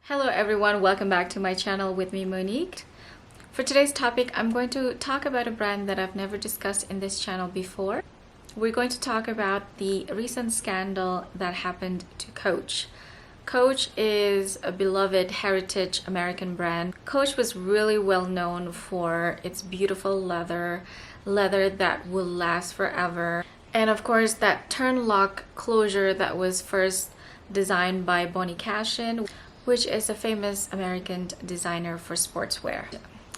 Hello everyone, welcome back to my channel with me, Monique. For today's topic, I'm going to talk about a brand that I've never discussed in this channel before. We're going to talk about the recent scandal that happened to Coach. Coach is a beloved heritage American brand. Coach was really well known for its beautiful leather that will last forever. And of course, that turn lock closure that was first designed by Bonnie Cashin, which is a famous American designer for sportswear.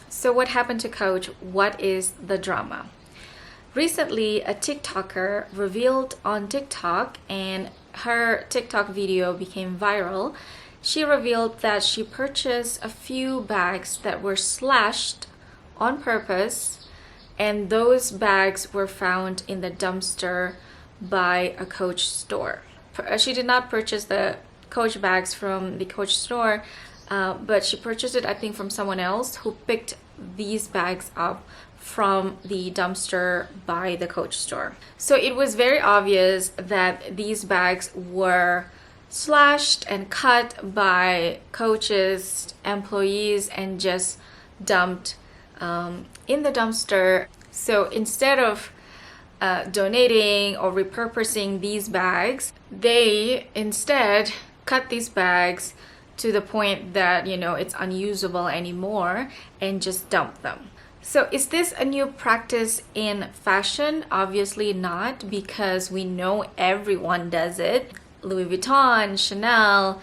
So what happened to Coach? What is the drama? Recently, a TikToker revealed on TikTok, and her TikTok video became viral. She revealed that she purchased a few bags that were slashed on purpose, and those bags were found in the dumpster by a Coach store. She did not purchase the Coach bags from the Coach store, but she purchased it, I think, from someone else who picked these bags up from the dumpster by the Coach store. So it was very obvious that these bags were slashed and cut by Coach's employees and just dumped in the dumpster. So instead of donating or repurposing these bags, they instead cut these bags to the point that, it's unusable anymore and just dump them. So is this a new practice in fashion? Obviously not, because we know everyone does it. Louis Vuitton, Chanel,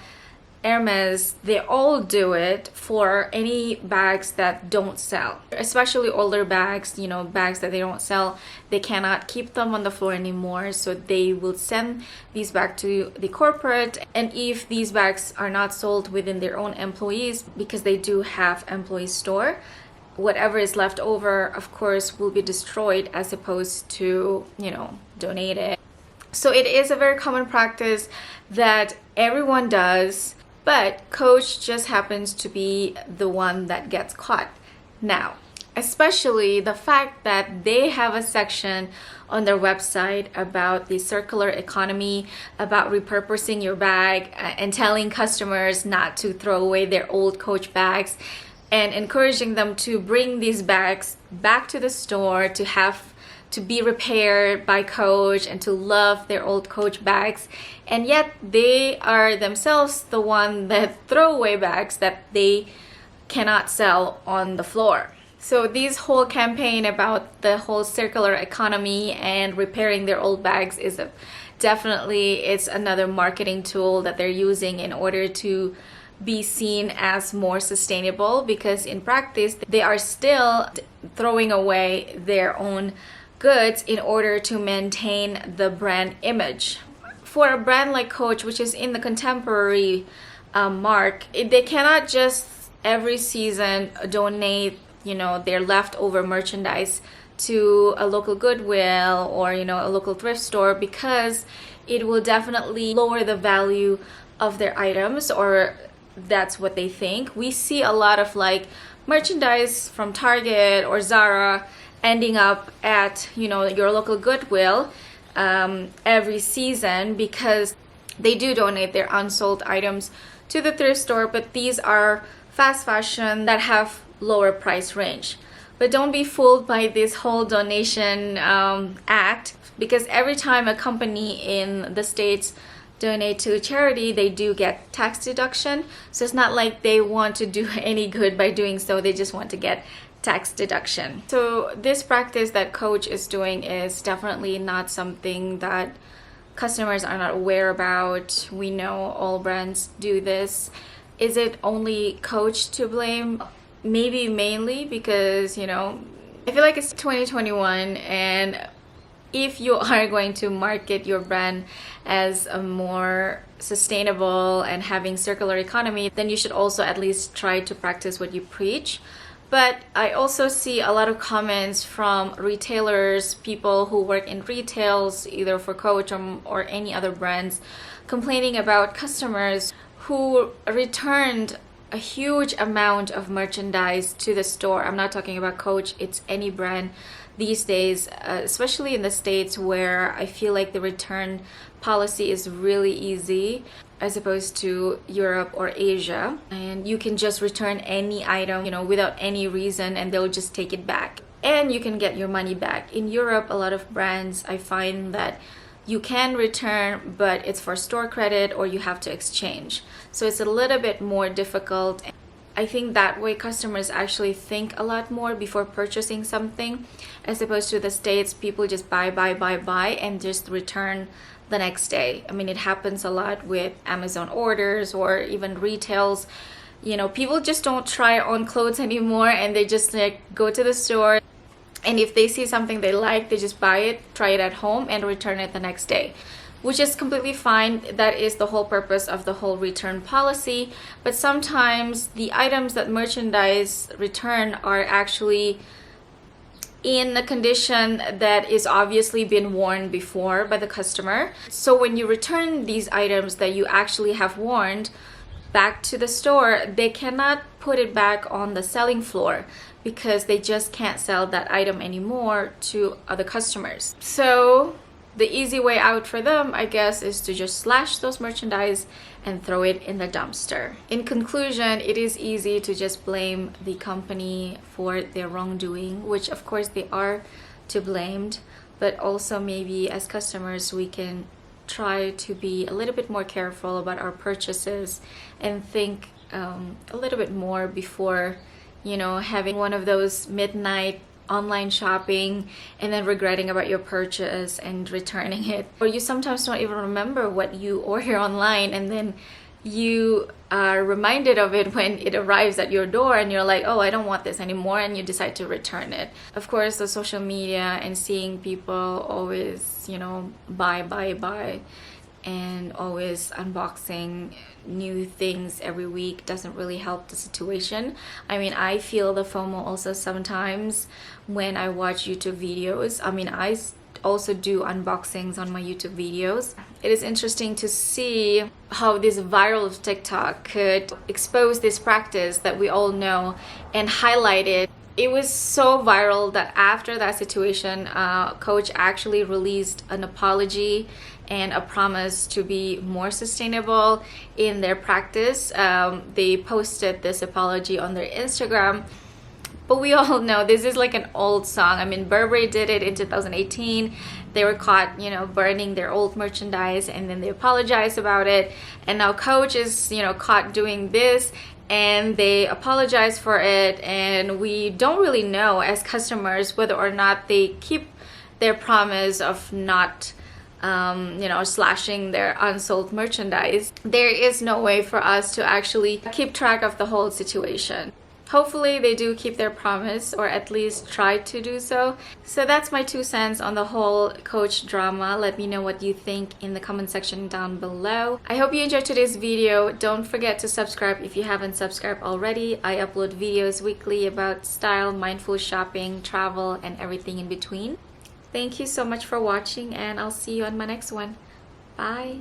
Hermes, they all do it for any bags that don't sell, especially older bags, bags that they don't sell. They cannot keep them on the floor anymore, so they will send these back to the corporate. And if these bags are not sold within their own employees, because they do have employee store, whatever is left over, of course, will be destroyed as opposed to, donated. So it is a very common practice that everyone does. But Coach just happens to be the one that gets caught now, especially the fact that they have a section on their website about the circular economy, about repurposing your bag and telling customers not to throw away their old Coach bags and encouraging them to bring these bags back to the store to be repaired by Coach and to love their old Coach bags. And yet they are themselves the one that throw away bags that they cannot sell on the floor. So this whole campaign about the whole circular economy and repairing their old bags is it's another marketing tool that they're using in order to be seen as more sustainable, because in practice they are still throwing away their own goods in order to maintain the brand image. For a brand like Coach, which is in the contemporary mark, they cannot just every season donate, their leftover merchandise to a local Goodwill or, a local thrift store, because it will definitely lower the value of their items, or that's what they think. We see a lot of merchandise from Target or Zara ending up at your local Goodwill every season, because they do donate their unsold items to the thrift store, but these are fast fashion that have lower price range. But don't be fooled by this whole donation act, because every time a company in the States donate to a charity, they do get tax deduction. So it's not like they want to do any good by doing so, they just want to get tax deduction. So this practice that Coach is doing is definitely not something that customers are not aware about. We know all brands do this. Is it only Coach to blame? Maybe mainly because, I feel like it's 2021, and if you are going to market your brand as a more sustainable and having circular economy, then you should also at least try to practice what you preach. But I also see a lot of comments from retailers, people who work in retails, either for Coach or any other brands, complaining about customers who returned a huge amount of merchandise to the store. I'm not talking about Coach, it's any brand these days, especially in the States, where I feel like the return policy is really easy. as opposed to Europe or Asia, and you can just return any item, without any reason, and they'll just take it back and you can get your money back. In Europe, a lot of brands, I find that you can return, but it's for store credit or you have to exchange, so it's a little bit more difficult. I think that way customers actually think a lot more before purchasing something, as opposed to the States, people just buy and just return the next day. I mean, it happens a lot with Amazon orders or even retails. People just don't try on clothes anymore, and they just go to the store, and if they see something they like, they just buy it, try it at home, and return it the next day, which is completely fine. That is the whole purpose of the whole return policy. But sometimes the items that merchandise return are actually in a condition that is obviously been worn before by the customer. So when you return these items that you actually have worn back to the store, they cannot put it back on the selling floor because they just can't sell that item anymore to other customers. So the easy way out for them, I guess, is to just slash those merchandise and throw it in the dumpster. In conclusion, it is easy to just blame the company for their wrongdoing, which of course they are to blamed, but also maybe as customers we can try to be a little bit more careful about our purchases and think a little bit more before, having one of those midnight online shopping and then regretting about your purchase and returning it. Or you sometimes don't even remember what you order online, and then you are reminded of it when it arrives at your door and you're like, oh, I don't want this anymore, and you decide to return it. Of course, the social media and seeing people always, buy and always unboxing new things every week doesn't really help the situation. I mean, I feel the FOMO also sometimes when I watch YouTube videos. I mean, I also do unboxings on my YouTube videos. It is interesting to see how this viral TikTok could expose this practice that we all know and highlight it. It was so viral that after that situation, Coach actually released an apology and a promise to be more sustainable in their practice. They posted this apology on their Instagram. But we all know this is like an old song. I mean, Burberry did it in 2018. They were caught, burning their old merchandise, and then they apologized about it. And now Coach is, caught doing this, and they apologize for it. And we don't really know as customers whether or not they keep their promise of not slashing their unsold merchandise. There is no way for us to actually keep track of the whole situation. Hopefully they do keep their promise, or at least try to do so. So that's my 2 cents on the whole Coach drama. Let me know what you think in the comment section down below. I hope you enjoyed today's video. Don't forget to subscribe if you haven't subscribed already. I upload videos weekly about style, mindful shopping, travel, and everything in between. Thank you so much for watching, and I'll see you on my next one. Bye!